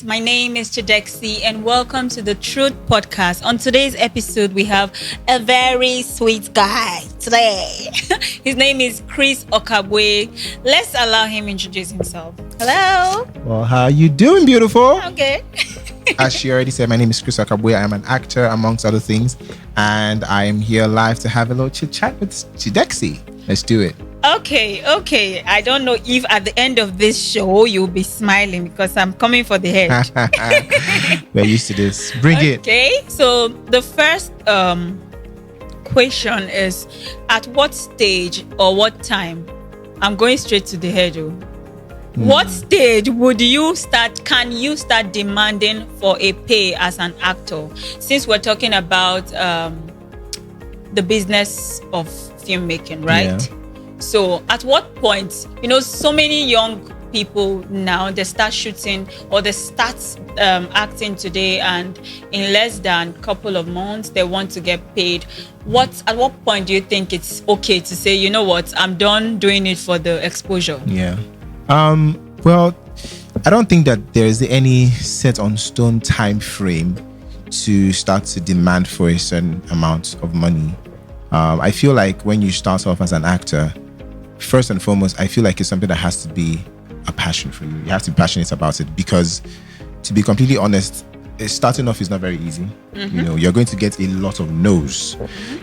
guys, my name is Chidexi and welcome to the Truth Podcast. On today's episode, we have a very sweet guy today. His name is Chris Okagbue. Let's allow him introduce himself. Hello. Well, how you doing, beautiful? Okay. As she already said, my name is Chris Okagbue. I'm an actor, amongst other things, and I am here live to have a little chit chat with Chidexi. Let's do it. Okay. I don't know if at the end of this show you'll be smiling because I'm coming for the head. We're used to this. Bring it. Okay, so the first question is, at what stage or what time? I'm going straight to the head. What stage can you start demanding for a pay as an actor? Since we're talking about the business of filmmaking, right? Yeah. So at what point, so many young people now, they start shooting or they start acting today, and in less than a couple of months, they want to get paid. At what point do you think it's okay to say, you know what, I'm done doing it for the exposure? Yeah. Well, I don't think that there's any set on stone time frame to start to demand for a certain amount of money. I feel like when you start off as an actor, first and foremost, I feel like it's something that has to be a passion for you. You have to be passionate about it because, to be completely honest, starting off is not very easy. You're going to get a lot of no's.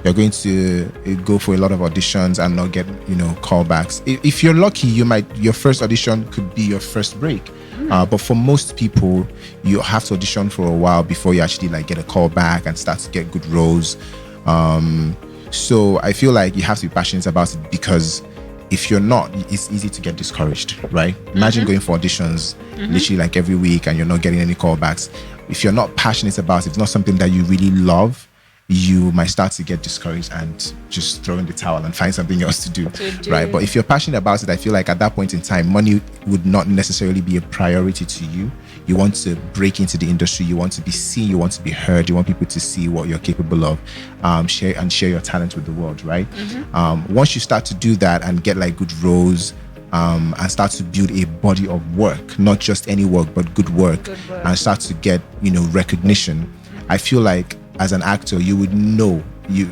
You're going to go for a lot of auditions and not get, callbacks. If you're lucky, your first audition could be your first break. But for most people, you have to audition for a while before you actually get a call back and start to get good roles. So I feel like you have to be passionate about it, because if you're not, it's easy to get discouraged, right? Imagine going for auditions literally every week and you're not getting any callbacks. If you're not passionate about it, it's not something that you really love, you might start to get discouraged and just throw in the towel and find something else to do. Right? But if you're passionate about it, I feel like at that point in time, money would not necessarily be a priority to you. You want to break into the industry, you want to be seen, you want to be heard, you want people to see what you're capable of, share your talent with the world, right? Once you start to do that and get good roles, and start to build a body of work, not just any work, but good work, and start to get, recognition, I feel like as an actor, you would know, you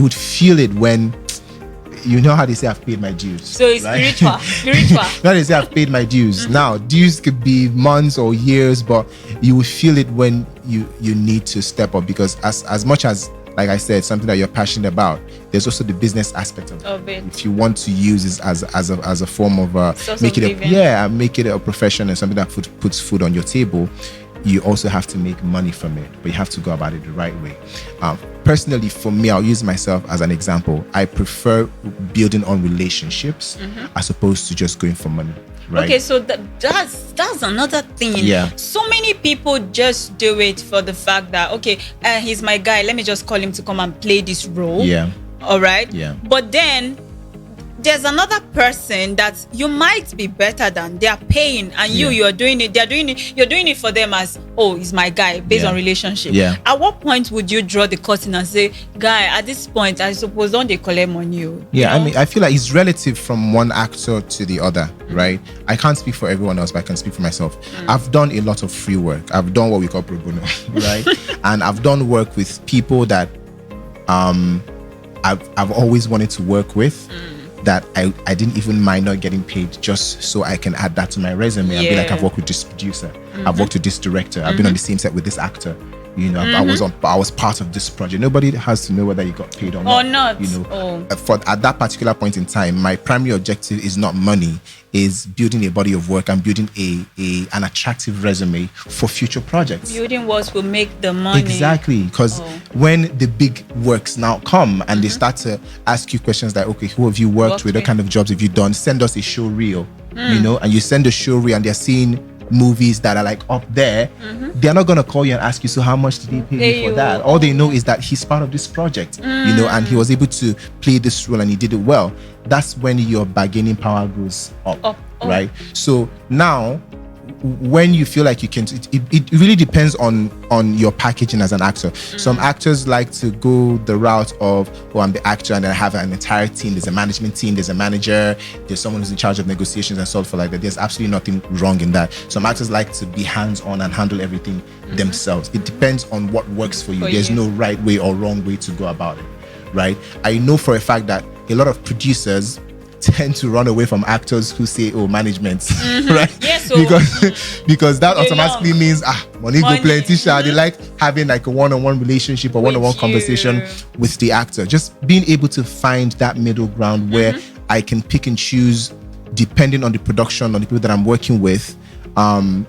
would feel it when, how they say I've paid my dues. So it's right? spiritual. Now they say I've paid my dues. Now, dues could be months or years, but you will feel it when you need to step up, because as much as, like I said, something that you're passionate about, there's also the business aspect of it. If you want to use it as a form of make it a profession and something that puts food on your table, you also have to make money from it, but you have to go about it the right way. Personally, for me, I'll use myself as an example. I prefer building on relationships as opposed to just going for money. Right? Okay, so that's another thing. Yeah. So many people just do it for the fact that, okay, he's my guy, let me just call him to come and play this role. Yeah. All right. Yeah. But then there's another person that you might be better than. They are paying, and you're doing it. They're doing it. You're doing it for them as, oh, he's my guy, based on relationship. Yeah. At what point would you draw the curtain and say, guy, at this point, I suppose don't they collect money? Yeah, I mean, I feel like it's relative from one actor to the other, right? I can't speak for everyone else, but I can speak for myself. I've done a lot of free work. I've done what we call pro bono, right? And I've done work with people that I've always wanted to work with. That I didn't even mind not getting paid, just so I can add that to my resume and be like, I've worked with this producer, I've worked with this director, I've been on the same set with this actor, I was part of this project. Nobody has to know whether you got paid or not. For at that particular point in time, my primary objective is not money, is building a body of work and building an attractive resume for future projects. Building what will make the money. Exactly, because when the big works now come and they start to ask you questions like, okay, who have you worked with? What kind of jobs have you done? Send us a show reel, and you send a show reel and they're seeing movies that are up there. They're not going to call you and ask you, so how much did he pay you for that? All they know is that he's part of this project, and he was able to play this role and he did it well. That's when your bargaining power goes up. Right? So now when you feel like you can, it really depends on your packaging as an actor. Some actors like to go the route of, oh, I'm the actor and then I have an entire team. There's a management team, there's a manager, there's someone who's in charge of negotiations and so forth like that. There's absolutely nothing wrong in that. Some actors like to be hands-on and handle everything themselves. It depends on what works for you. There's no right way or wrong way to go about it, right? I know for a fact that a lot of producers tend to run away from actors who say, oh, management, right? Yes, so because that automatically means money go plenty. They like having like a one-on-one relationship or one-on-one conversation with the actor. Just being able to find that middle ground where I can pick and choose depending on the production, on the people that I'm working with.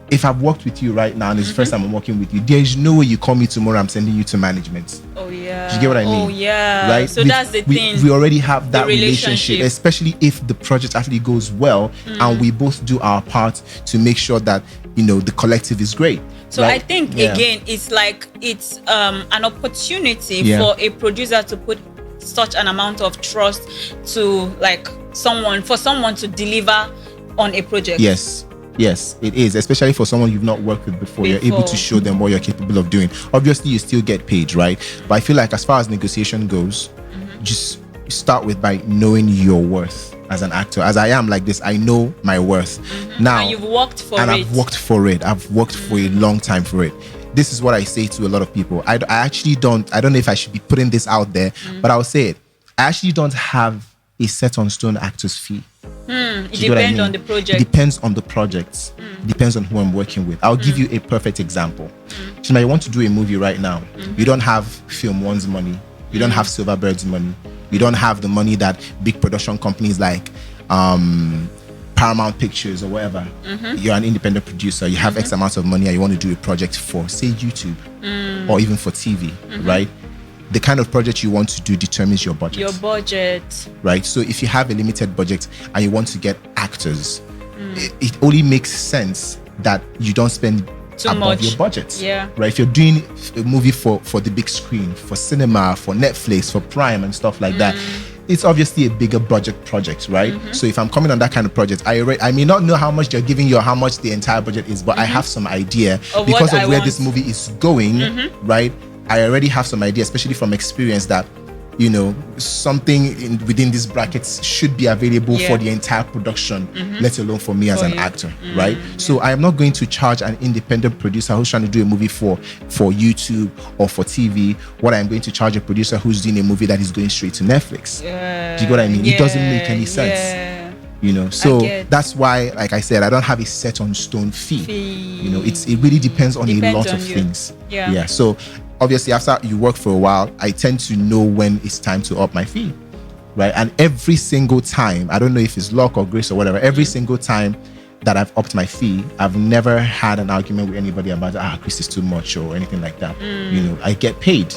If I've worked with you right now and it's the first time I'm working with you, there is no way you call me tomorrow, I'm sending you to management. Oh yeah. Do you get what I mean? Oh yeah. Right? So that's the thing. We already have that relationship, especially if the project actually goes well and we both do our part to make sure that, you know, the collective is great. So right? I think again, it's like it's an opportunity for a producer to put such an amount of trust to like someone to deliver on a project. Yes, it is, especially for someone you've not worked with before. You're able to show them what you're capable of doing. Obviously, you still get paid, right? But I feel like as far as negotiation goes, just start with by knowing your worth as an actor. As I am like this, I know my worth. Now, and you've worked for and I've worked for it. I've worked for a long time for it. This is what I say to a lot of people. I don't know if I should be putting this out there, but I'll say it. I actually don't have a set on stone actor's fee. It depends on the project. It depends on the projects. It depends on who I'm working with. I'll give you a perfect example. So now you want to do a movie right now. You don't have Film One's money. You don't have Silverbird's money. You don't have the money that big production companies like Paramount Pictures or whatever. You're an independent producer. You have X amount of money and you want to do a project for, say, YouTube or even for TV, right? The kind of project you want to do determines your budget. Your budget. Right? So if you have a limited budget and you want to get actors, it only makes sense that you don't spend above your budget. Yeah. Right? If you're doing a movie for the big screen, for cinema, for Netflix, for Prime and stuff like that, it's obviously a bigger budget project, right? So if I'm coming on that kind of project, I may not know how much they're giving you or how much the entire budget is, but I have some idea because of where this movie is going, right? I already have some idea, especially from experience, that, you know, something within these brackets should be available for the entire production, let alone for me as an actor, right? So I am not going to charge an independent producer who's trying to do a movie for YouTube or for TV what I'm going to charge a producer who's doing a movie that is going straight to Netflix. Do you get what I mean? It doesn't make any sense. You know, so that's why, like I said, I don't have a set on stone fee. You know, it really depends on a lot of things. So obviously, after you work for a while, I tend to know when it's time to up my fee, right? And every single time, I don't know if it's luck or grace or whatever, every single time that I've upped my fee, I've never had an argument with anybody about, Chris is too much or anything like that. You know, I get paid.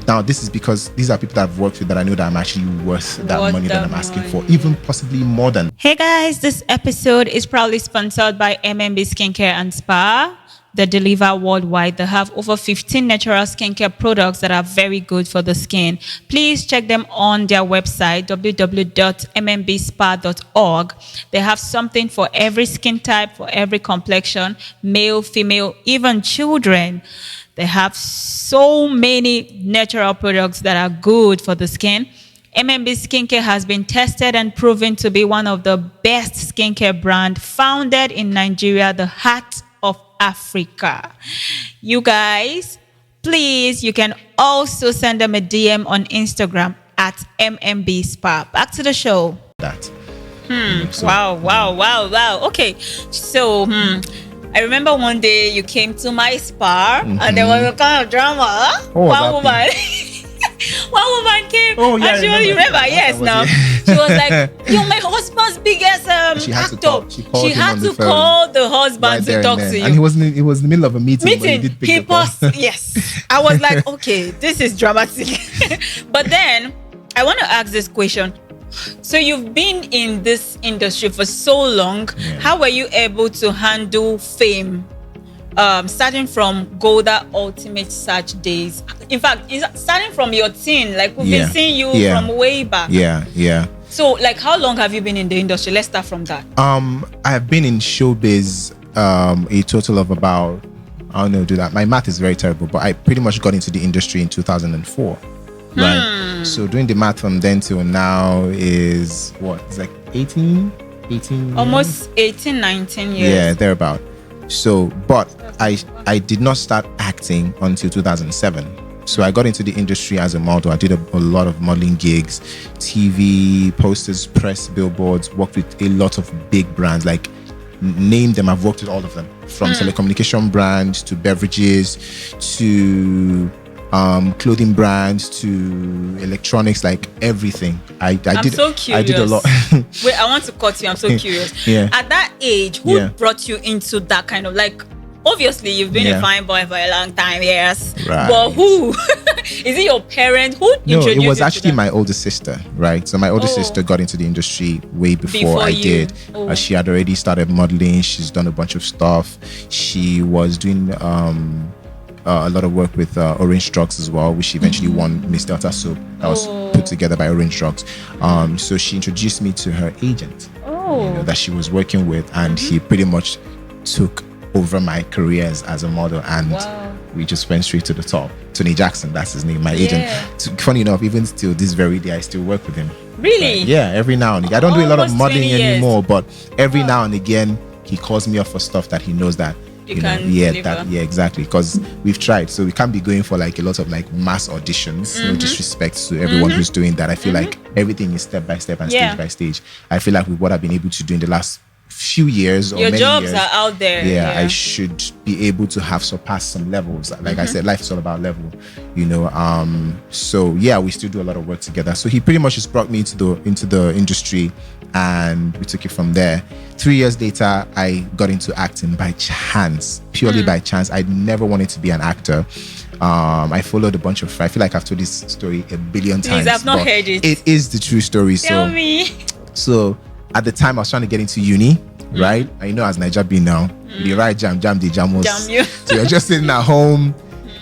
Now, this is because these are people that I've worked with that I know that I'm actually worth that money that I'm asking for, even possibly more than. Hey guys, this episode is proudly sponsored by MMB Skincare and Spa. They deliver worldwide. They have over 15 natural skincare products that are very good for the skin. Please check them on their website, www.mmbspa.org. They have something for every skin type, for every complexion, male, female, even children. They have so many natural products that are good for the skin. MMB Skincare has been tested and proven to be one of the best skincare brand founded in Nigeria, the heart of Africa. You guys, please, you can also send them a DM on Instagram at MMB Spa. Back to the show. Wow. Okay, so I remember one day you came to my spa and there was a kind of drama. One woman came and she remember? Yes, now. She was like, you're my husband's biggest actor. She had to call the husband to talk to you. And he was in the middle of a meeting. But he did pick the call. Yes. I was like, okay, this is dramatic. But then I want to ask this question. So you've been in this industry for so long. How were you able to handle fame? Starting from Golda Ultimate Search days. In fact, starting from your teen, like we've been seeing you from way back. So, like, how long have you been in the industry? Let's start from that. I have been in showbiz a total of about, I don't know, do that. My math is very terrible, but I pretty much got into the industry in 2004. Right. So doing the math from then till now is what? It's like 18 almost 18, 19 years. Yeah, thereabout. So, but I did not start acting until 2007. So I got into the industry as a model. I did a lot of modeling gigs, TV, posters, press, billboards, worked with a lot of big brands, like name them, I've worked with all of them. From telecommunication brands to beverages to clothing brands to electronics, like everything. I'm so curious. I did a lot. Wait, I want to cut you. I'm so curious. Yeah. At that age, who brought you into that kind of, like, obviously you've been a fine boy for a long time, yes. Right. But who? Is it your parent? Who introduced you? No, it was actually my older sister, right? So my older sister got into the industry way before I did. She had already started modeling. She's done a bunch of stuff. She was doing a lot of work with Orange Drugs as well, which eventually won Miss Delta Soap. That was put together by Orange Drugs. So she introduced me to her agent, that she was working with, and he pretty much took over my career as a model, and we just went straight to the top. Tony Jackson, that's his name, my agent. Funny enough, even still this very day, I still work with him. Really? Yeah, every now and again. I don't do a lot of modeling anymore, but every now and again, he calls me up for stuff that he knows that you can deliver. Exactly, because we've tried, so we can't be going for like a lot of like mass auditions. No disrespect to everyone who's doing that. I feel like everything is step by step and stage by stage. I feel like with what I've been able to do in the last few years or your many jobs years, are out there. I should be able to have surpassed some levels. Like I said, life is all about level, so yeah, we still do a lot of work together. So he pretty much just brought me into the industry, and we took it from there. 3 years later, I got into acting by chance, purely by chance. I never wanted to be an actor. I followed a bunch of, I feel like I've told this story a billion times. Please, I've not heard it. It is the true story. Tell me. So at the time I was trying to get into uni, right? I know as Naija be now, the right jam the jam. So you're just sitting at home,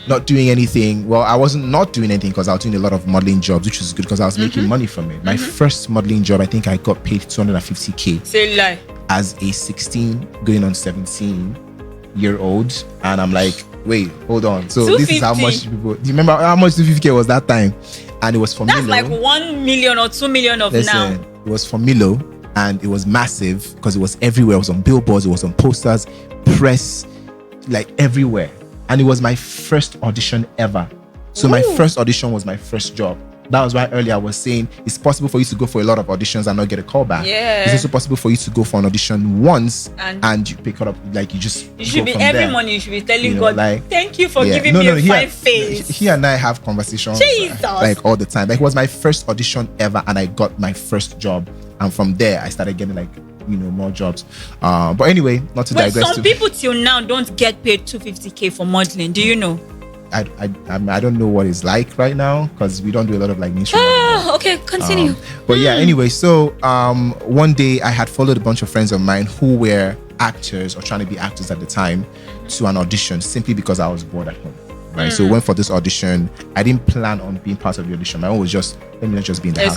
not doing anything. Well, I wasn't not doing anything because I was doing a lot of modeling jobs, which was good because I was making money from it. My first modeling job, I think I got paid 250K. Say lie. As a 16 going on 17-year-old, and I'm like, wait, hold on. So 250. This is how much people. Do you remember how much 250K was that time? And it was for That's like 1 million or 2 million of now. It was for Milo. And it was massive because it was everywhere. It was on billboards, it was on posters, press, like everywhere. And it was my first audition ever. So my first audition was my first job. That was why earlier I was saying it's possible for you to go for a lot of auditions and not get a call back. Yeah. It's also possible for you to go for an audition once and you pick it up, like you just. You should be every there. morning. You should be telling God, like, thank you for giving me a fine face. He and I have conversations like all the time. Like it was my first audition ever, and I got my first job. And from there, I started getting like, more jobs. But anyway, not to digress. Some people till now don't get paid 250K for modeling. Do you know? I don't know what it's like right now because we don't do a lot of like mainstream. Okay, continue. But yeah, anyway, so one day I had followed a bunch of friends of mine who were actors or trying to be actors at the time to an audition simply because I was bored at home. Right, so went for this audition. I didn't plan on being part of the audition. My own was just, let me not just be in the house.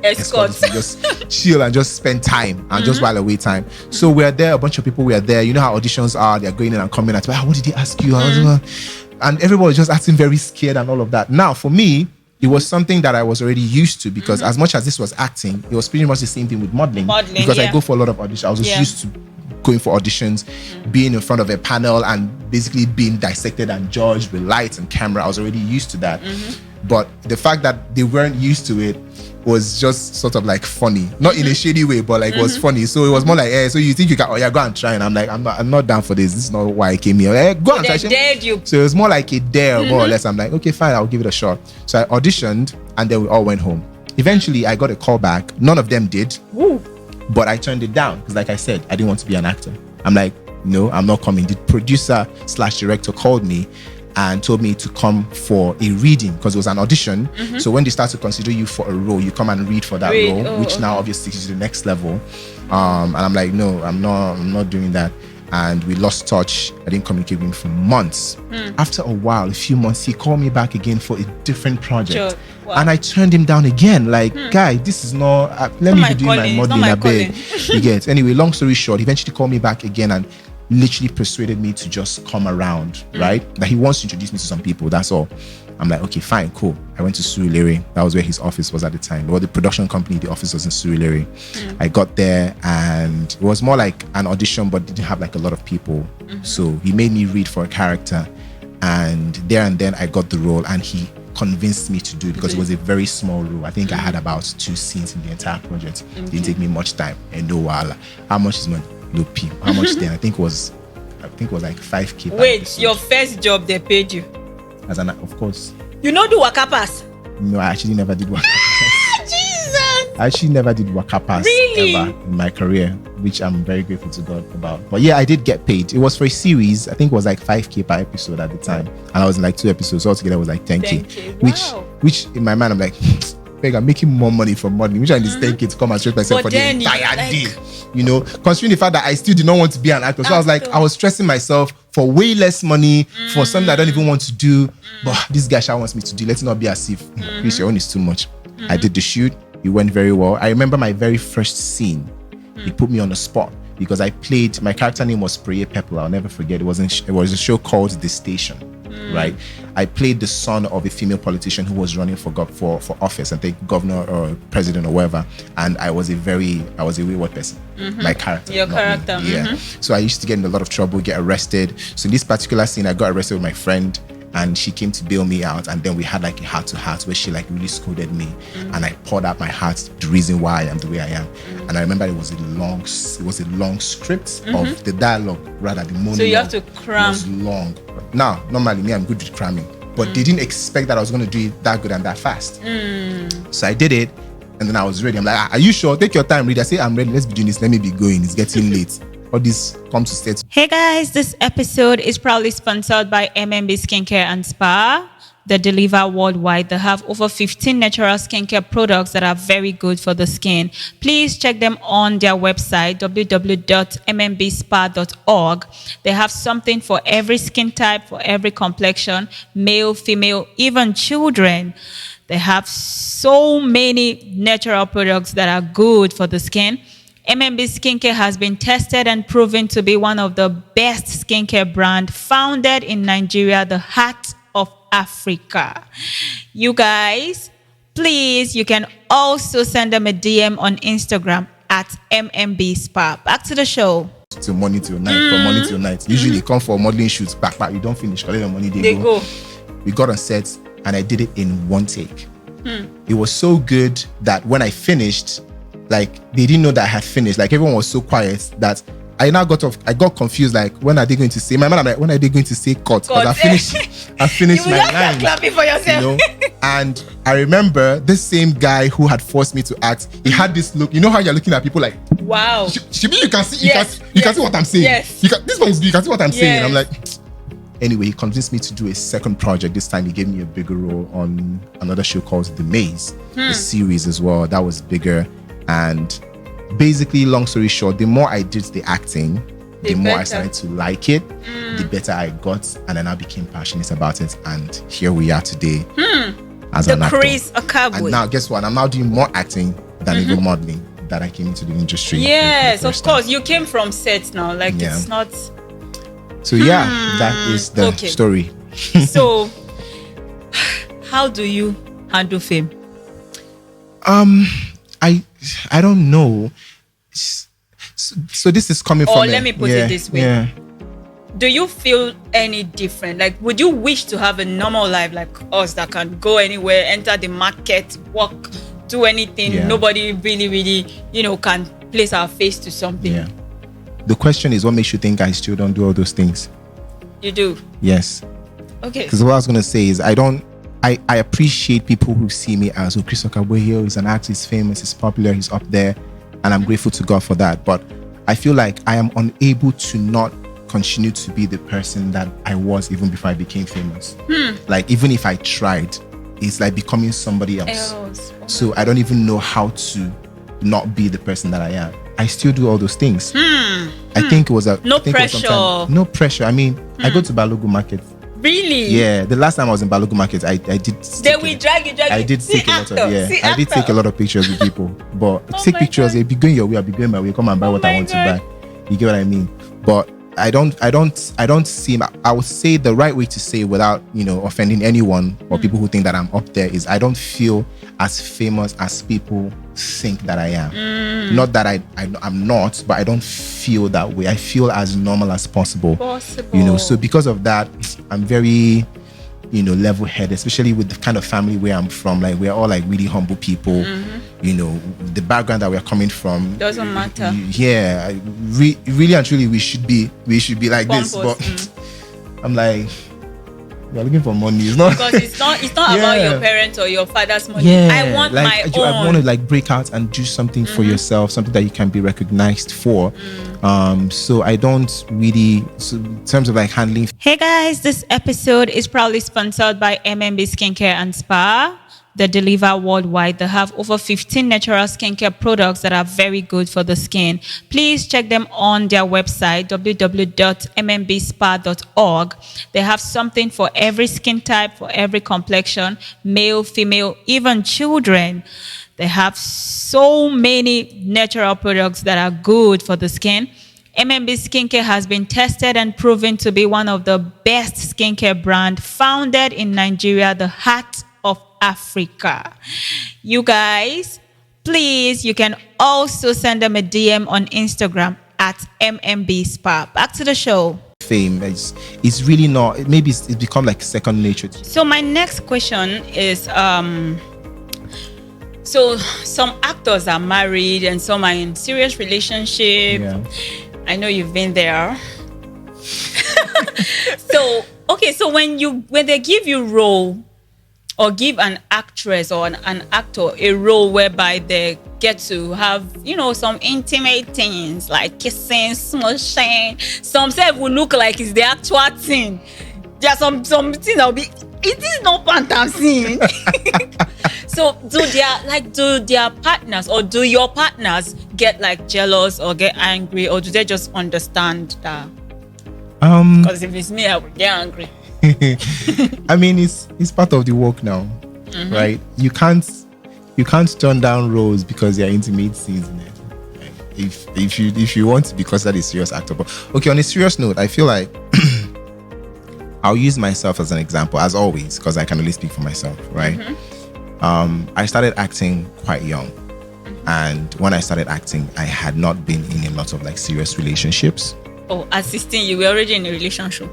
Escort. Just chill and just spend time and just while away time. So we're there, a bunch of people were there. You know how auditions are, they're going in and coming at, what did he ask you? And everybody was just acting very scared and all of that. Now, for me, it was something that I was already used to because as much as this was acting, it was pretty much the same thing with modeling because I go for a lot of auditions. I was just used to going for auditions, being in front of a panel and basically being dissected and judged with lights and camera. I was already used to that. But the fact that they weren't used to it was just sort of like funny, not in a shady way, but like was funny. So it was more like, so you think you can, go and try. And I'm like, I'm not down for this. This is not why I came here. Go and try. Dared you. So it was more like a dare, more or less. I'm like, okay, fine, I'll give it a shot. So I auditioned and then we all went home. Eventually I got a call back. None of them did. But I turned it down because, like I said, I didn't want to be an actor. I'm like, no, I'm not coming. The producer/director called me and told me to come for a reading because it was an audition. So when they start to consider you for a role, you come and read for that role, which now obviously is the next level. And I'm like, no, I'm not doing that. And we lost touch. I didn't communicate with him for months. After a while, a few months, he called me back again for a different project. Sure. Wow. And I turned him down again. Like, guy, this is not, let me be doing my modeling a bit. You get. Anyway, long story short, he eventually called me back again and literally persuaded me to just come around, right? That he wants to introduce me to some people, that's all. I'm like, okay, fine, cool. I went to Surulere. That was where his office was at the time. Well, the production company, the office was in Surulere. I got there and it was more like an audition, but didn't have like a lot of people. So he made me read for a character. And then I got the role, and he convinced me to do it because it was a very small role. I think I had about 2 scenes in the entire project. It didn't take me much time. And no, how much is money? No P. How much then? I think it was like 5K. Wait, your first job they paid you? Of course. You know the Waka Pass? No, I actually never did Waka Pass. Jesus! I actually never did Waka Pass ever in my career, which I'm very grateful to God about. But yeah, I did get paid. It was for a series. I think it was like 5K per episode at the time. And I was in like 2 episodes. So altogether it was like 10K. Wow. Which in my mind, I'm like, I'm making more money from modeling. Which I need 10K to come and stretch myself for the entire day. You know, considering the fact that I still did not want to be an actor. So I was like, I was stressing myself for way less money for something I don't even want to do. But this guy wants me to do. Let's not be as if Chris, your own is too much. I did the shoot. It went very well. I remember my very first scene. He put me on the spot because I played, my character name was Praye Pepple. I'll never forget. It was a show called The Station, right? I played the son of a female politician who was running for office, I think governor or president or whatever. And I was a wayward person. My character. Your character. Yeah. So I used to get in a lot of trouble, get arrested. So in this particular scene, I got arrested with my friend, and she came to bail me out, and then we had like a heart-to-heart where she like really scolded me, and I poured out my heart, the reason why I am the way I am. And I remember it was a long script of the dialogue, rather the monologue. So you have to cram. It was long. Now, normally me, I'm good with cramming, but they didn't expect that I was going to do it that good and that fast. So I did it, and then I was ready. I'm like, are you sure? Take your time, read. I say, I'm ready. Let's be doing this. Let me be going. It's getting late. All this comes to state. Hey guys, this episode is proudly sponsored by MMB Skincare and Spa. They deliver worldwide. They have over 15 natural skincare products that are very good for the skin. Please check them on their website, www.mmbspa.org. They have something for every skin type, for every complexion, male, female, even children. They have so many natural products that are good for the skin. MMB Skincare has been tested and proven to be one of the best skincare brand founded in Nigeria, the heart of Africa. You guys, please, you can also send them a DM on Instagram at MMB Spa. Back to the show. Till morning till night, from morning till night. Usually they come for modeling shoots, back, you don't finish, collect the money, they go. We got on set and I did it in one take. It was so good that when I finished, like they didn't know that I had finished. Like everyone was so quiet that I got confused. Like, when are they going to say? My man, I'm like, when are they going to say cut? Because I finished my line. Clapping for yourself. You know? And I remember this same guy who had forced me to act. He had this look. You know how you're looking at people like, wow. Shibi, you can see, you can see what I'm saying. Yes. You can see what I'm saying. I'm like. Anyway, he convinced me to do a second project. This time he gave me a bigger role on another show called The Maze, the series as well. That was bigger. And basically, long story short, the more I did the acting, the more I started to like it, the better I got, and then I became passionate about it. And here we are today as an actor. Chris Okagbue. And now, guess what? I'm now doing more acting than even modeling that I came into the industry. Yes, of course. You came from sets now. Like, it's not... So that is the story. So, how do you handle fame? I don't know. So this is coming from. Or let me put it this way. Yeah. Do you feel any different? Like, would you wish to have a normal life like us that can go anywhere, enter the market, work, do anything? Yeah. Nobody really, can place our face to something. Yeah. The question is, what makes you think I still don't do all those things? You do? Yes. Okay. Because what I was going to say is, I appreciate people who see me as, Chris Okagbue here, he's an actor, he's famous, he's popular, he's up there. And I'm grateful to God for that. But I feel like I am unable to not continue to be the person that I was even before I became famous. Like, even if I tried, it's like becoming somebody else. So I don't even know how to not be the person that I am. I still do all those things. I think it was no pressure. No pressure. I mean, I go to Balogun Market. Really? Yeah. The last time I was in Balogun Market, I did. They will drag you. I did take a lot of. I did take a lot of pictures with people. But take pictures. They'll be going your way. I'll be going my way. Come and buy what I want to buy. You get what I mean? But I don't seem. I would say the right way to say without offending anyone or people who think that I'm up there is I don't feel as famous as people think that I am. Not that I'm not, but I don't feel that way. I feel as normal as possible. So because of that, I'm very level-headed, especially with the kind of family where I'm from. Like, we're all like really humble people. The background that we're coming from doesn't matter. Yeah, really and truly, we should be like this. But I'm like, we're looking for money. It's not because it's not about your parents or your father's money. I want my own. I want to like break out and do something for yourself, something that you can be recognized for. So I don't really, so in terms of like handling. Hey guys, this episode is proudly sponsored by MMB Skincare and Spa. They deliver worldwide. They have over 15 natural skincare products that are very good for the skin. Please check them on their website, www.mmbspa.org. They have something for every skin type, for every complexion, male, female, even children. They have so many natural products that are good for the skin. MMB Skincare has been tested and proven to be one of the best skincare brand founded in Nigeria, the heart of Africa. You guys, please, you can also send them a DM on Instagram at MMB Spa. Back to the show. Fame is really not, maybe it's become like second nature. So my next question is, so some actors are married and some are in serious relationship. Yeah. I know you've been there. So when they give you role, or give an actress or an actor a role whereby they get to have, some intimate things like kissing, smooching. Some say it will look like it's the actual thing. There are some things that'll be, it is not fantasy. So do their partners or do your partners get like jealous or get angry, or do they just understand that? Because if it's me, I would get angry. I mean, it's part of the work now, right? You can't turn down roles because they're intimate scenes in it. Like, if you want to, because that is serious actor. But okay, on a serious note, I feel like I'll use myself as an example, as always, because I can only speak for myself, right? I started acting quite young, and when I started acting, I had not been in a lot of like serious relationships. Oh, at 16, you were already in a relationship.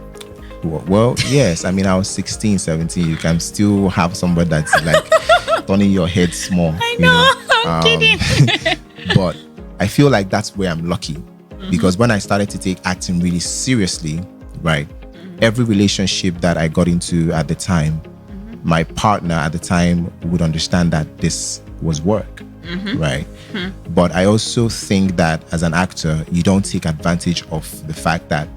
Well, yes. I mean, I was 16, 17. You can still have somebody that's like turning your head small. I know. I'm kidding. But I feel like that's where I'm lucky. Because when I started to take acting really seriously, right, every relationship that I got into at the time, my partner at the time would understand that this was work, right? But I also think that as an actor, you don't take advantage of the fact that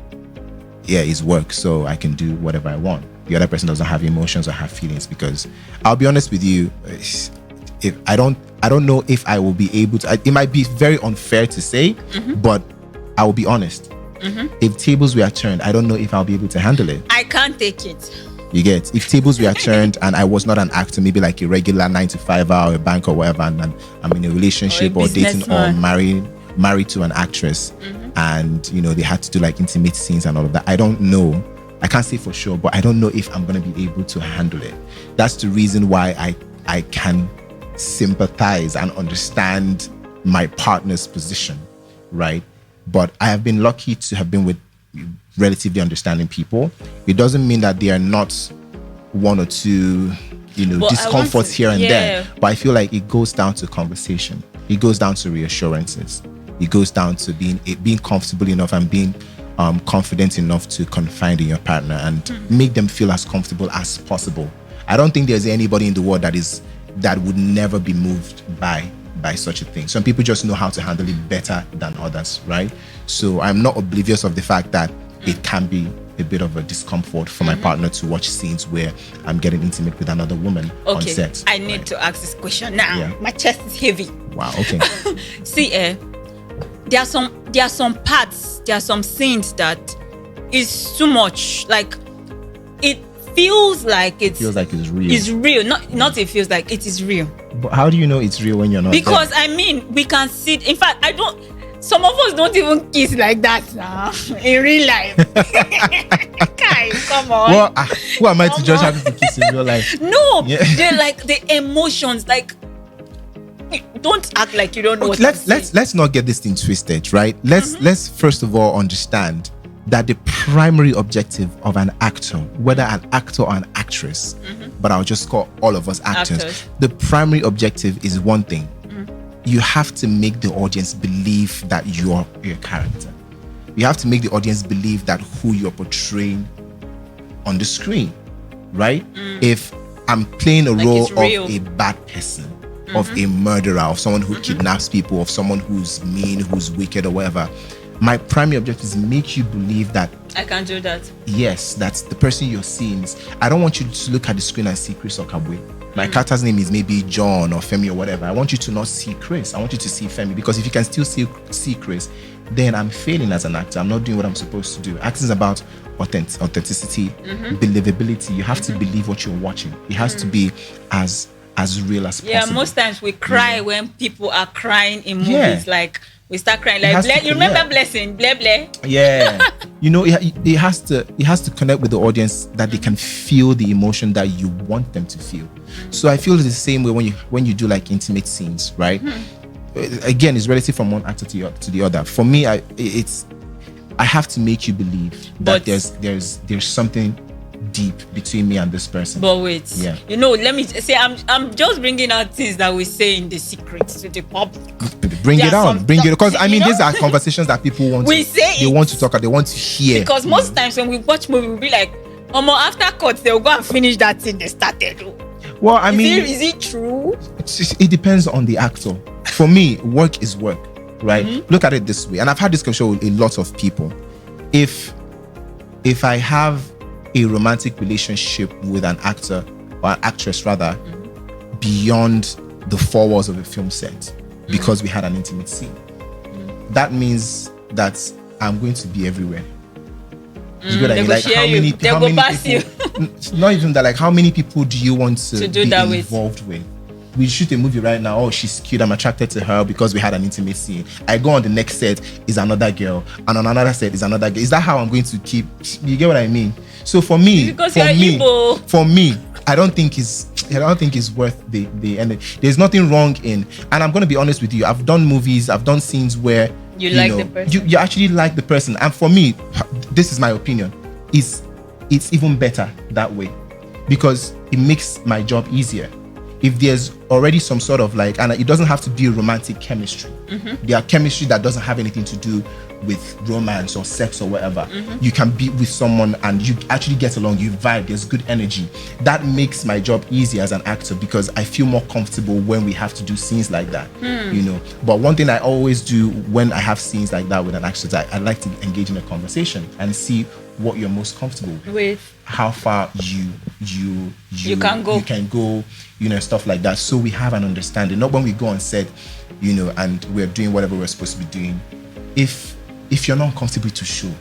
it's work, so I can do whatever I want. The other person doesn't have emotions or have feelings, because I'll be honest with you, if I don't know if I will be able to. It might be very unfair to say, but I will be honest. If tables were turned, I don't know if I'll be able to handle it. I can't take it. You get, if tables were turned and I was not an actor, maybe like a regular 9-to-5 or a bank or whatever, and I'm in a relationship or dating or married to an actress, and they had to do like intimate scenes and all of that, I don't know, I can't say for sure, but I don't know if I'm going to be able to handle it. That's the reason why I can sympathize and understand my partner's position, right? But I have been lucky to have been with relatively understanding people. It doesn't mean that there are not one or two discomforts here and there, but I feel like it goes down to conversation. It goes down to reassurances. It goes down to being comfortable enough and being confident enough to confide in your partner and make them feel as comfortable as possible. I don't think there's anybody in the world that would never be moved by such a thing. Some people just know how to handle it better than others, right? So I'm not oblivious of the fact that it can be a bit of a discomfort for my partner to watch scenes where I'm getting intimate with another woman on set. I need to ask this question now. Yeah. My chest is heavy. Wow, okay. See, there are some parts, there are some scenes that is too much. Like, it feels like it's real. It's real. Not it feels like, it is real. But how do you know it's real when you're not because there? I mean, we can see it. In fact, some of us don't even kiss like that now in real life. Guys, come on. Well, who am I to judge how people kiss in real life? No, they're like the emotions, like, don't act like you don't know. Okay, let's not get this thing twisted, right? Let's first of all understand that the primary objective of an actor, whether an actor or an actress, but I'll just call all of us actors. The primary objective is one thing. You have to make the audience believe that you're your character. You have to make the audience believe that who you're portraying on the screen, right? If I'm playing a role of a bad person, of a murderer, of someone who kidnaps people, of someone who's mean, who's wicked or whatever, my primary objective is make you believe that I can do that. Yes, that's the person you're seeing. I don't want you to look at the screen and see Chris Okagbue. My character's name is maybe John or Femi or whatever. I want you to not see Chris. I want you to see Femi, because if you can still see Chris, then I'm failing as an actor. I'm not doing what I'm supposed to do. Acting is about authenticity, believability. You have to believe what you're watching. It has to be as real as possible. Yeah, most times we cry when people are crying in movies. Like, we start crying like, you remember Blessing, blah blah. Yeah. It has to connect with the audience, that they can feel the emotion that you want them to feel. So I feel the same way when you do like intimate scenes, right? Again, it's relative from one actor to the other. For me, I have to make you believe that there's something deep between me and this person. But wait, let me say, I'm just bringing out things that we say in the secrets to the public. Bring it on, because I mean, these are conversations that people want. They want to talk, they want to hear. Because most times when we watch movie, we'll be like, after cuts, they'll go and finish that thing they started. Well, I mean, is it true? It depends on the actor. For me, work is work, right? Look at it this way, and I've had this conversation with a lot of people. If I have a romantic relationship with an actor or an actress rather, beyond the four walls of a film set, because we had an intimate scene, that means that I'm going to be everywhere. Like how many people, not even that, like how many people do you want to be involved with? We shoot a movie right now. Oh, she's cute. I'm attracted to her because we had an intimate scene. I go on the next set, is another girl, and on another set is another girl. Is that how I'm going to keep? You get what I mean? So for me, I don't think it's worth the energy. There's nothing wrong in, and I'm going to be honest with you. I've done movies, I've done scenes where you like the person. You actually like the person, and for me, this is my opinion. It's even better that way, because it makes my job easier. If there's already some sort of like, and it doesn't have to be a romantic chemistry. There are chemistry that doesn't have anything to do with romance or sex or whatever. You can be with someone and you actually get along, you vibe, there's good energy. That makes my job easier as an actor, because I feel more comfortable when we have to do scenes like that. But one thing I always do when I have scenes like that with an actor is I like to engage in a conversation and see what you're most comfortable with, how far you can go, stuff like that. So we have an understanding. Not when we go on set, and we're doing whatever we're supposed to be doing. If you're not comfortable to show.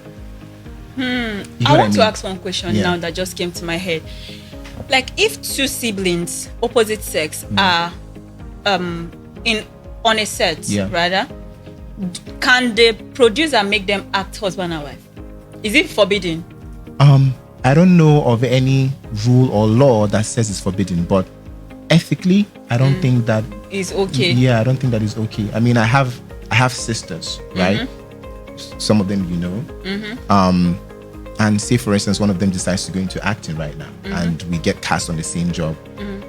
I want to ask one question now that just came to my head. Like, if two siblings, opposite sex, are on a set, rather, can the producer make them act husband and wife? Is it forbidden? I don't know of any rule or law that says it's forbidden, but ethically, I don't think that is okay. Yeah, I don't think that is okay. I mean, I have sisters, right? Some of them, and say for instance, one of them decides to go into acting right now, and we get cast on the same job.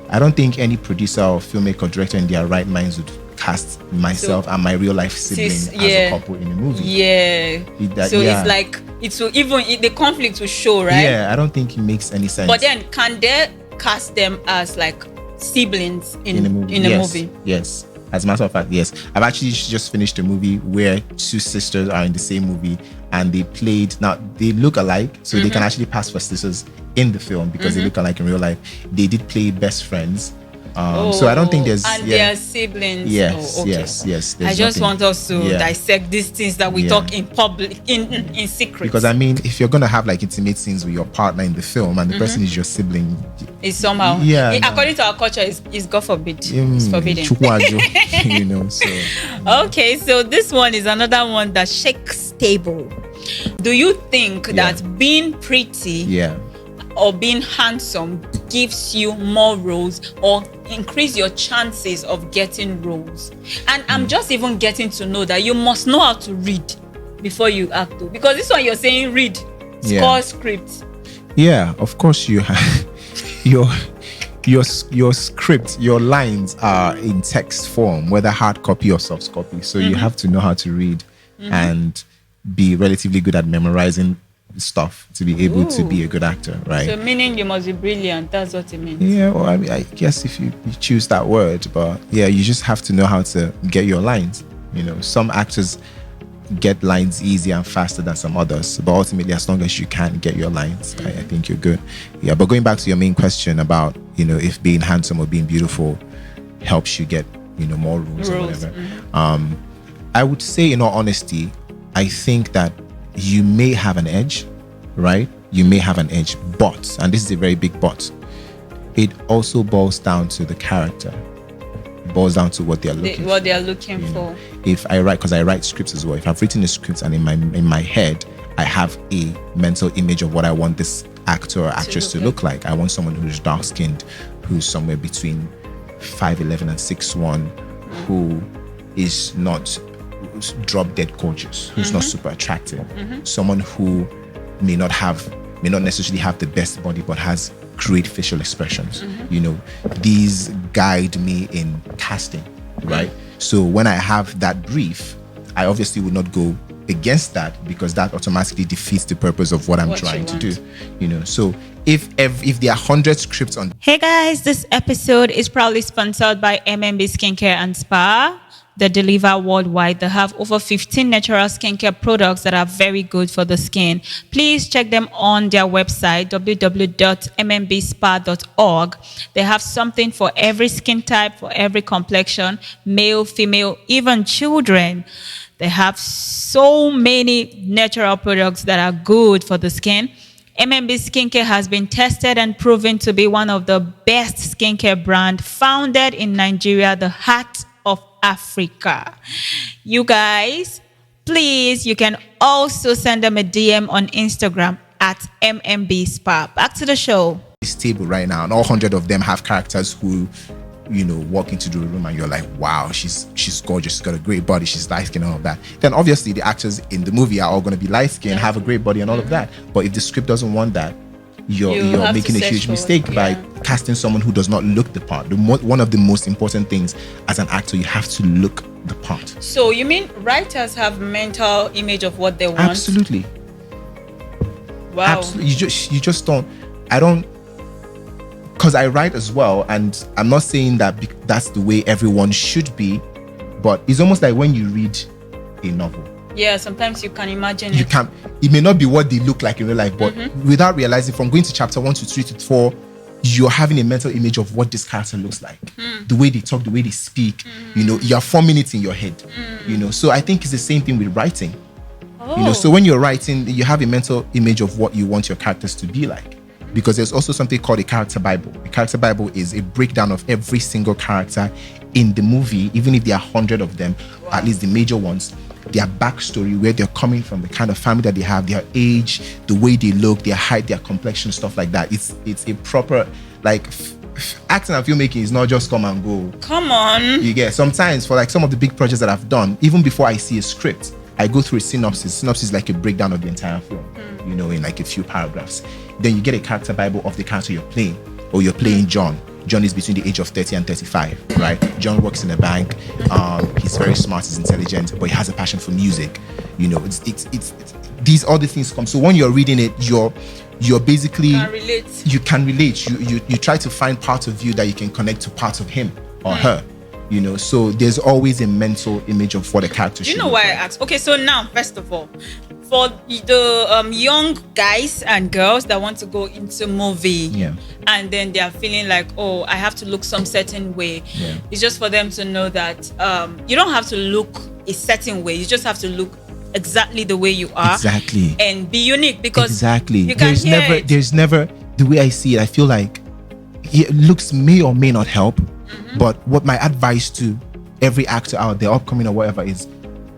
I don't think any producer or filmmaker or director in their right minds would cast myself and my real life sibling as a couple in a movie. It's like the conflict will show, right? Yeah, I don't think it makes any sense. But then, can they cast them as like siblings in a movie? Yes. As a matter of fact, yes. I've actually just finished a movie where two sisters are in the same movie, and they look alike, so they can actually pass for sisters in the film because they look alike in real life. They did play best friends, So I don't think there's and their siblings. Yes, okay. yes. I just want us to Yeah. dissect these things that we talk in public, in secret. Because I mean, if you're gonna have like intimate scenes with your partner in the film and the person is your sibling, it's somehow according to our culture, is God forbid. It's forbidden. You know. So okay, so this one is another one that shakes table. Do you think that being pretty or being handsome gives you more roles or increase your chances of getting roles? And I'm just even getting to know that you must know how to read before you act, because this one you're saying read, score script. Yeah, of course you have your script, your lines are in text form, whether hard copy or soft copy. So you have to know how to read and be relatively good at memorizing stuff to be able to be a good actor, right? So meaning you must be brilliant. That's what it means. Yeah, well, I mean, I guess if you choose that word, but yeah, you just have to know how to get your lines. You know, some actors get lines easier and faster than some others, but ultimately, as long as you can get your lines, I think you're good. Yeah, but going back to your main question about, you know, if being handsome or being beautiful helps you get, you know, more roles or whatever, I would say, in all honesty, I think that you may have an edge, right? You may have an edge, but, and this is a very big but, it also boils down to the character. It boils down to what they're looking for. They are looking for. If I write, because I write scripts as well, if I've written a script and in my head, I have a mental image of what I want this actor or actress to look like. I want someone who's dark-skinned, who's somewhere between 5'11" and 6'1", who is not drop-dead gorgeous, who's not super attractive, someone who may not necessarily have the best body, but has great facial expressions. You know, these guide me in casting, right? So when I have that brief, I obviously would not go against that, because that automatically defeats the purpose of what I'm trying to do. You know, so if there are 100 scripts on. Hey guys, this episode is proudly sponsored by MMB Skincare and Spa. They deliver worldwide. They have over 15 natural skincare products that are very good for the skin. Please check them on their website, www.mmbspa.org. They have something for every skin type, for every complexion, male, female, even children. They have so many natural products that are good for the skin. MMB Skincare has been tested and proven to be one of the best skincare brand founded in Nigeria, the heart of Africa. You guys, please, you can also send them a DM on Instagram at MMB Spa. Back to the show. This table right now, and all 100 of them have characters who, you know, walk into the room and you're like, wow, she's gorgeous, she's got a great body, she's light-skinned and all of that. Then obviously the actors in the movie are all going to be light-skinned, have a great body and all of that. But if the script doesn't want that, you're making a huge mistake by casting someone who does not look the part. One of the most important things as an actor, you have to look the part. So you mean writers have mental image of what they want? Absolutely. Wow. Absolutely. You just don't. I don't. Because I write as well, and I'm not saying that that's the way everyone should be, but it's almost like when you read a novel. Yeah, sometimes you can imagine it may not be what they look like in real life, but without realizing, from going to chapter 1 to 3 to 4, you're having a mental image of what this character looks like. The way they talk, the way they speak, you know, you're forming it in your head, you know. So I think it's the same thing with writing. You know, so when you're writing, you have a mental image of what you want your characters to be like. Because there's also something called a character Bible. A character Bible is a breakdown of every single character in the movie, even if there are 100 of them, at least the major ones, their backstory, where they're coming from, the kind of family that they have, their age, the way they look, their height, their complexion, stuff like that. It's a proper, like, acting and filmmaking is not just come and go. Come on. You get, sometimes for like some of the big projects that I've done, even before I see a script, I go through a synopsis. Synopsis is like a breakdown of the entire film, you know, in like a few paragraphs. Then you get a character Bible of the character you're playing, or you're playing John. John is between the age of 30 and 35, right? John works in a bank. He's very smart, he's intelligent, but he has a passion for music. You know, it's these other things come. So when you're reading it, you're basically you can relate. You try to find part of you that you can connect to part of him or her. You know, so there's always a mental image of what a character should be. You know why I asked? Okay, so now, first of all, for the young guys and girls that want to go into movie and then they are feeling like, oh, I have to look some certain way. Yeah. It's just for them to know that you don't have to look a certain way. You just have to look exactly the way you are. Exactly. And be unique, because exactly. you can There's never, the way I see it, I feel like looks may or may not help. But what my advice to every actor out there, upcoming or whatever, is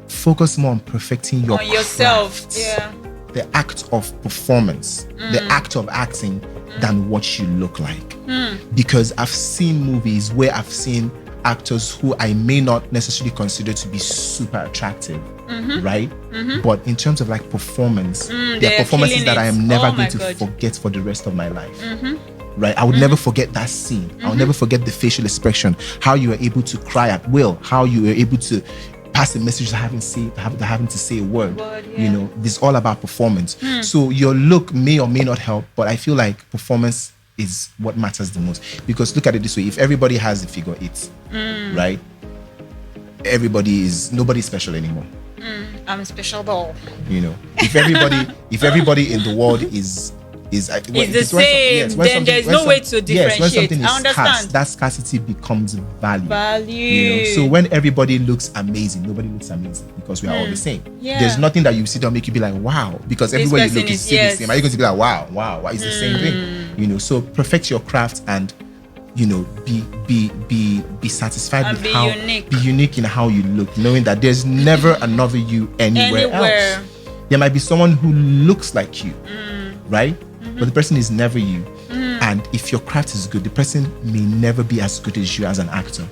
focus more on perfecting on yourself. craft, Yeah. the act of performance, the act of acting, than what you look like. Because I've seen movies where I've seen actors who I may not necessarily consider to be super attractive, right? But in terms of like performance, they're performances that I am never going to forget for the rest of my life. Right? I would never forget that scene. I'll never forget the facial expression, how you were able to cry at will, how you were able to pass a message without having to say a word. You know, this is all about performance. So your look may or may not help, but I feel like performance is what matters the most. Because look at it this way: if everybody has a figure 8, right? Nobody's special anymore. I'm a special doll. You know, if everybody in the world is the same, then there's no way to differentiate. When something is I understand. scarce, that scarcity becomes value. You know? So when everybody looks amazing, nobody looks amazing, because we are all the same. Yeah. There's nothing that you see that make you be like, wow, because everywhere you look is still the same. Are you going to be like, wow, it's the same thing? You know, so perfect your craft and, you know, be satisfied and with be unique in how you look, knowing that there's never another you anywhere else. There might be someone who looks like you, right? But the person is never you. And if your craft is good, the person may never be as good as you as an actor.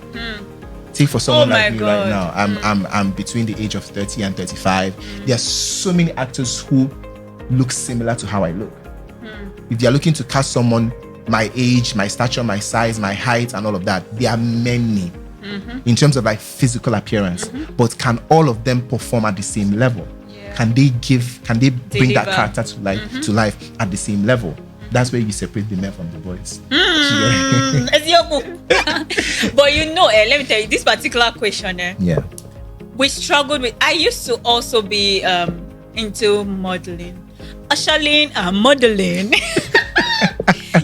Take for someone like me right now. I'm between the age of 30 and 35. There are so many actors who look similar to how I look. If you're looking to cast someone my age, my stature, my size, my height, and all of that, there are many in terms of like physical appearance. But can all of them perform at the same level? Can they bring that character to life at the same level? That's where you separate the men from the boys. But you know, let me tell you, this particular question, we struggled with. I used to also be into modeling. Modeling.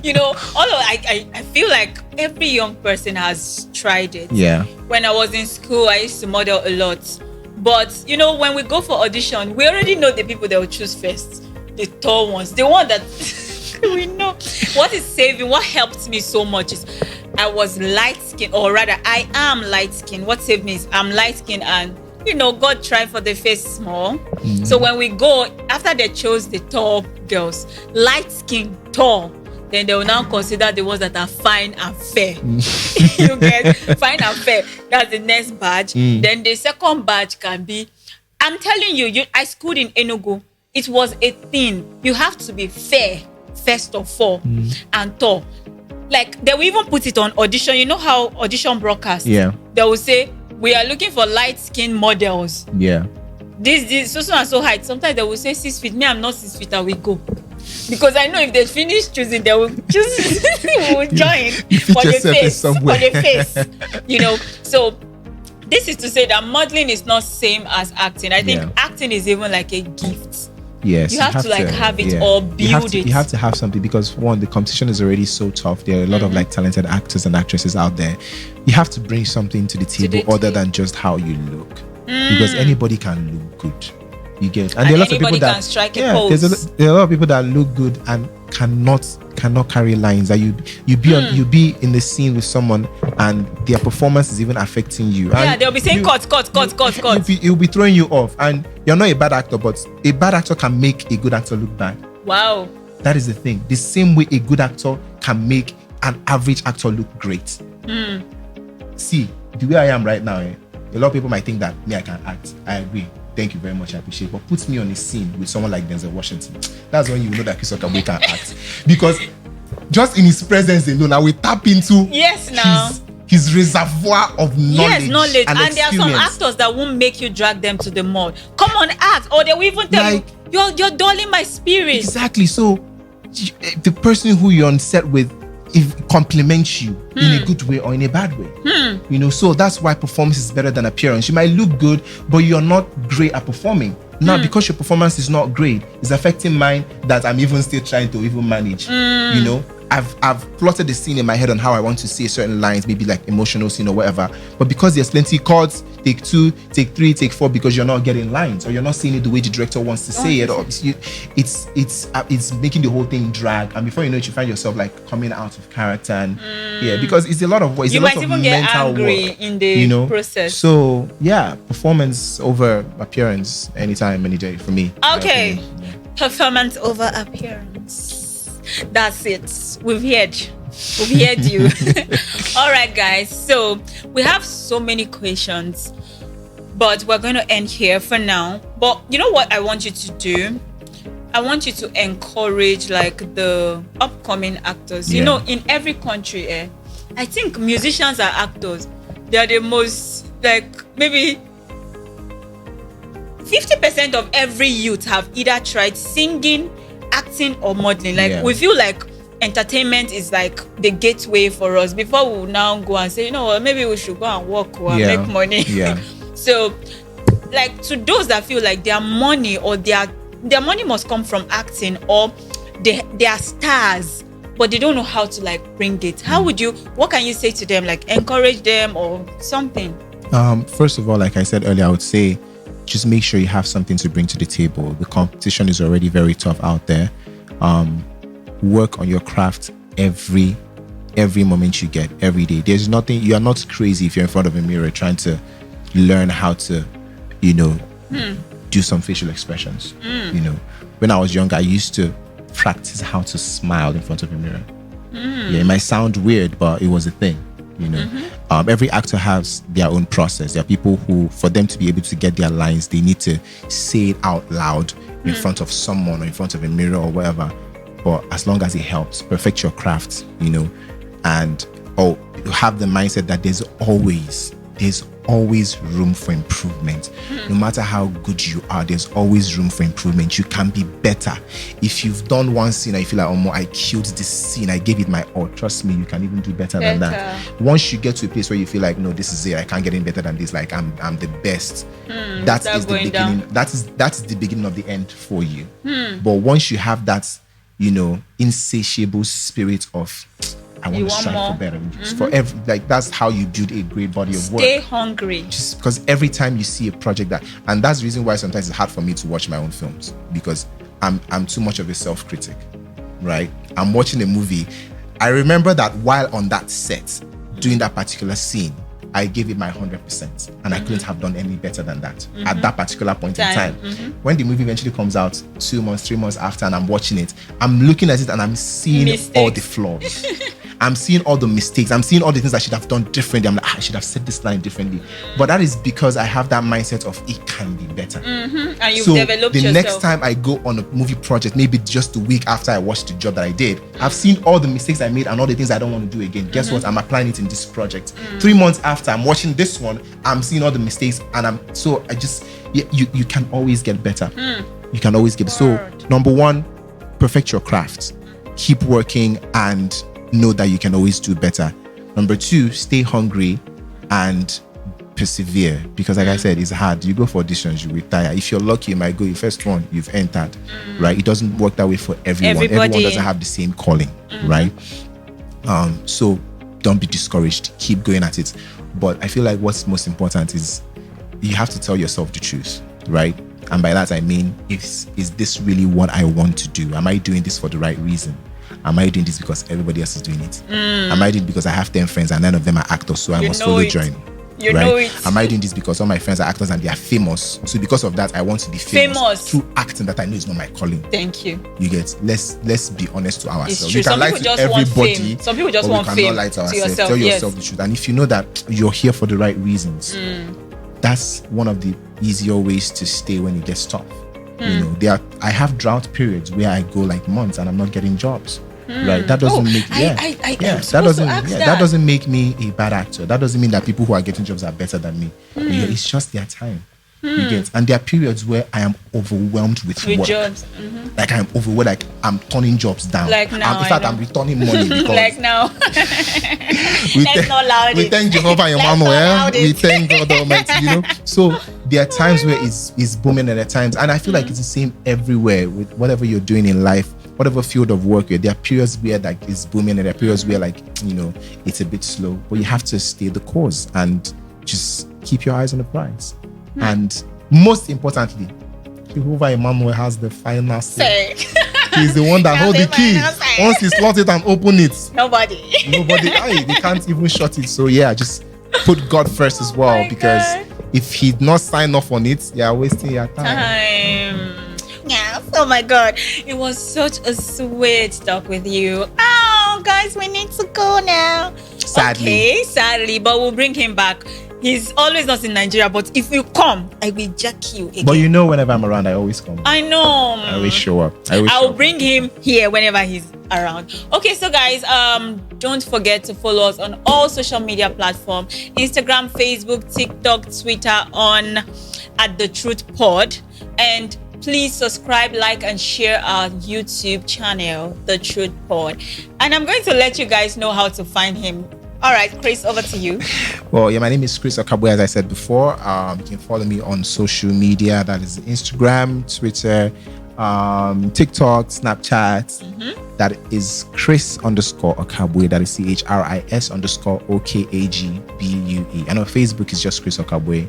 You know, although I feel like every young person has tried it. Yeah. When I was in school, I used to model a lot. But, you know, when we go for audition, we already know the people that will choose first. The tall ones. The one that we know. What helped me so much is I was light-skinned, or rather, I am light-skinned. What saved me is I'm light-skinned, and, you know, God tried for the face small. So when we go, after they chose the tall girls, light-skinned, tall, then they will now consider the ones that are fine and fair. You get fine and fair. That's the next badge. Then the second badge can be, I'm telling you, I schooled in Enugu. It was a thing. You have to be fair, first of all, and tall. Like, they will even put it on audition. You know how audition broadcast? Yeah. They will say, we are looking for light-skinned models. Yeah. This so and so height. Sometimes they will say 6 feet. Me, I'm not 6 feet, I will go. Because I know if they finish choosing, they will choose, will join for the face. You know, so this is to say that modeling is not same as acting. I think acting is even like a gift. Yes, you have to like have it or build it. You have to have something, because one, the competition is already so tough. There are a lot of like talented actors and actresses out there. You have to bring something to the table other than just how you look, because anybody can look good. You get, and there are lots of people that can strike a pose. There are a lot of people that look good and cannot carry lines. That you be in the scene with someone and their performance is even affecting you. And they'll be saying cut. It'll be throwing you off, and you're not a bad actor, but a bad actor can make a good actor look bad. Wow, that is the thing. The same way a good actor can make an average actor look great. See, the way I am right now, a lot of people might think that me, I can act. I agree. Thank you very much, I appreciate it. But put me on a scene with someone like Denzel Washington. That's when you know that Okagbue can act. Because just in his presence alone, I will tap into his reservoir of knowledge. Yes, knowledge. And there are some actors that won't make you drag them to the mud. Come on, act. Or they will even tell you, you're dulling my spirit. Exactly. So the person who you're on set with, if compliments you in a good way or in a bad way, you know, so that's why performance is better than appearance. You might look good, but you're not great at performing. Now, because your performance is not great, it's affecting mine that I'm even still trying to even manage. You know, I've plotted the scene in my head on how I want to say certain lines, maybe like emotional scene or whatever. But because there's plenty cuts, take 2, take 3, take 4, because you're not getting lines or you're not saying it the way the director wants to say it, or it's making the whole thing drag. And before you know it, you find yourself like coming out of character. And because it's a lot of work. You might even get angry in the process. So yeah, performance over appearance anytime, any day for me. Okay, performance over appearance. That's it. We've heard you. All right, guys. So we have so many questions, but we're going to end here for now. But you know what I want you to do? I want you to encourage like the upcoming actors. You know, in every country, I think musicians are actors. They are the most, like, maybe 50% of every youth have either tried singing, acting, or modeling. Like we feel like entertainment is like the gateway for us before we now go and say, you know what, maybe we should go and work or make money. So like, to those that feel like their money or their money must come from acting, or they are stars but they don't know how to like bring it, what can you say to them? Like, encourage them or something? First of all, like I said earlier, I would say just make sure you have something to bring to the table. The competition is already very tough out there. Work on your craft every moment you get, every day. There's nothing, you are not crazy if you're in front of a mirror trying to learn how to, do some facial expressions. When I was younger, I used to practice how to smile in front of a mirror. It might sound weird, but it was a thing. Every actor has their own process. There are people who, for them to be able to get their lines, they need to say it out loud in front of someone or in front of a mirror or whatever. But as long as it helps, perfect your craft, and have the mindset that there's always room for improvement. No matter how good you are, there's always room for improvement. You can be better. If you've done one scene and you feel like, I killed this scene, I gave it my all, trust me, you can even do better than that. Once you get to a place where you feel like, no, this is it, I can't get any better than this, like I'm the best, that is the beginning. That is the beginning of the end for you. But once you have that, insatiable spirit of, I want to strive for better. For every, like, that's how you build a great body of work. Stay hungry. Just because every time you see a project and that's the reason why sometimes it's hard for me to watch my own films, because I'm too much of a self-critic, right? I'm watching a movie. I remember that while on that set, doing that particular scene, I gave it my 100%, and I couldn't have done any better than that at that particular point in time. When the movie eventually comes out 2 months, 3 months after, and I'm watching it, I'm looking at it and I'm seeing all the flaws. I'm seeing all the mistakes. I'm seeing all the things I should have done differently. I'm like, I should have said this line differently. But that is because I have that mindset of it can be better. And you've developed yourself. Next time I go on a movie project, maybe just a week after I watched the job that I did, I've seen all the mistakes I made and all the things I don't want to do again. Guess what? I'm applying it in this project. 3 months after I'm watching this one, I'm seeing all the mistakes, and you can always get better. You can always get. So number one, perfect your craft. Keep working and know that you can always do better. Number two, stay hungry and persevere, because like I said, it's hard. You go for auditions, you retire. If you're lucky, you might go your first one, you've entered, right? It doesn't work that way for everyone. Everyone doesn't have the same calling, right? So don't be discouraged. Keep going at it. But I feel like what's most important is you have to tell yourself the truth, right? And by that I mean, is this really what I want to do? Am I doing this for the right reason? Am I doing this because everybody else is doing it? Am I doing it because I have 10 friends and none of them are actors, so I must follow join? You know it. Am I doing this because all my friends are actors and they are famous? So because of that, I want to be famous through acting that I know is not my calling. Thank you. You get. Let's be honest to ourselves. It's true. We can lie to everybody. Some people just want fame. Lie to ourselves. Tell yourself the truth. And if you know that you're here for the right reasons, that's one of the easier ways to stay when it gets tough. I have drought periods where I go like months and I'm not getting jobs. Right, that doesn't that doesn't make me a bad actor. That doesn't mean that people who are getting jobs are better than me. It's just their time. You get, and there are periods where I am overwhelmed with work. Jobs. Like I'm overwhelmed, like I'm turning jobs down. Like now, in fact, I'm returning money because like now. we thank Jehovah and your mama. We thank God Almighty. So there are times where it's booming, and there are times, and I feel like it's the same everywhere with whatever you're doing in life. whatever field of work you're, there are periods where like it's booming and there are periods where like, you know, it's a bit slow, but you have to stay the course and just keep your eyes on the prize. And most importantly, Jehovah Emmanuel has the final say. He's the one that holds the key. Once he slots it and open it, nobody, they can't even shut it. So yeah, just put God first as well, because if he'd not sign off on it, you're wasting your time. Yeah. Oh my God, it was such a sweet talk with you. Oh, guys, we need to go now. Sadly, but we'll bring him back. He's always not in Nigeria, but if you come, I will jack you again. But you know, whenever I'm around, I always come. I know. I always show up. I'll bring him here whenever he's around. Okay, so guys, don't forget to follow us on all social media platforms: Instagram, Facebook, TikTok, Twitter, on at DeTruthPod. And please subscribe, like, and share our YouTube channel, DeTruthPod. And I'm going to let you guys know how to find him. All right, Chris, over to you. Well, yeah, my name is Chris Okagbue, as I said before. You can follow me on social media. That is Instagram, Twitter, TikTok, Snapchat. That is Chris_Okagbue. That is CHRIS_OKAGBUE. And on Facebook is just Chris Okagbue.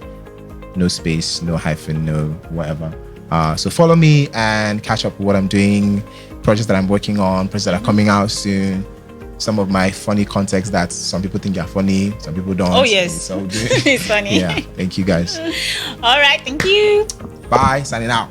No space, no hyphen, no whatever. So follow me and catch up with what I'm doing, projects that I'm working on, projects that are coming out soon. Some of my funny context that some people think are funny, some people don't. Oh, yes. So it's funny. Yeah. Thank you, guys. All right. Thank you. Bye. Signing out.